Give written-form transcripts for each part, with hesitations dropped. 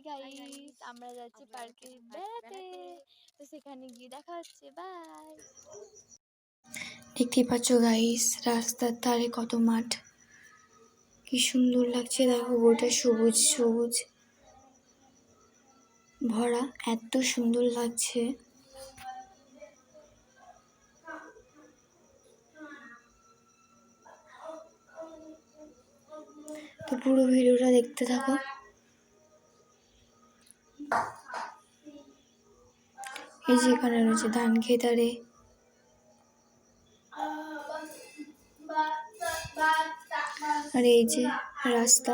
Guys, আমরা যাচ্ছি পার্কে বেড়াতে। তো সেখানে গিয়ে দেখা হচ্ছে। বাই। দেখতেই পাচ্ছ গাইস, রাস্তার ধারে কত মাঠ, কি সুন্দর লাগছে। দেখো গোটা সবুজ সবুজ ভরা, এত সুন্দর লাগছে। তো পুরো ভিডিওটা দেখতে থাকো। এই যে এখানে রয়েছে ধান খেতারে, আর এই যে রাস্তা,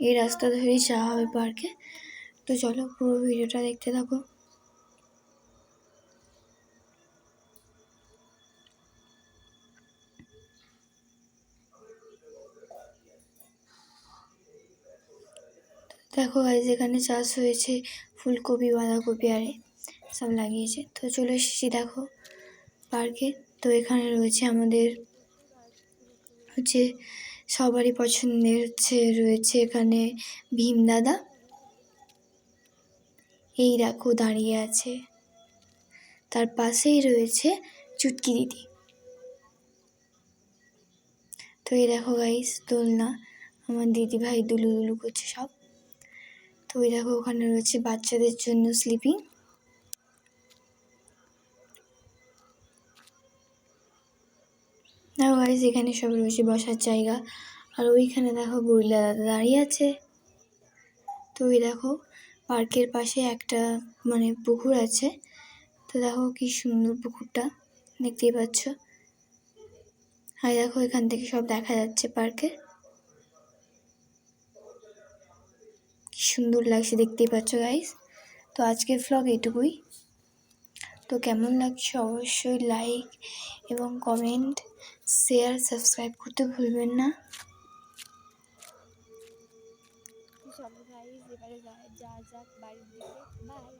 এই রাস্তা ধরেই যাওয়া হবে পার্কে। তো চলো পুরো ভিডিওটা দেখতে থাকো। দেখো গাইস, এখানে চাষ হয়েছে ফুলকপি, বাঁধাকপি আরে সব লাগিয়েছে। তো চলে এসেছি দেখো পার্কে। তো এখানে রয়েছে আমাদের হচ্ছে সবারই পছন্দের রয়েছে এখানে ভীম দাদা, এই দেখো দাঁড়িয়ে আছে। তার পাশেই রয়েছে চুটকি দিদি। তো এই দেখো গাইস দোলনা, আমার দিদি ভাই দুলু দুলু করছে সব। তো এই দেখো ওখানে রয়েছে বাচ্চাদের জন্য স্লিপিং। দেখো গাইস এখানে সব রয়েছে বসার জায়গা। আর ওইখানে দেখো গরিলা দাদা দাঁড়িয়ে আছে। তো ওই দেখো পার্কের পাশে একটা পুকুর আছে। তো দেখো কি সুন্দর পুকুরটা, দেখতেই পাচ্ছ। আর দেখো এখান থেকে সব দেখা যাচ্ছে পার্কে, কি সুন্দর লাগছে দেখতেই পাচ্ছ গাইস। তো আজকের ভ্লগ এটুকুই। তো কেমন লাগছে অবশ্যই লাইক এবং কমেন্ট, শেয়ার, সাবস্ক্রাইব করতে ভুলবেন না। চলো গাইস, এবারে যা যাক বাড়ির দিকে। বাই।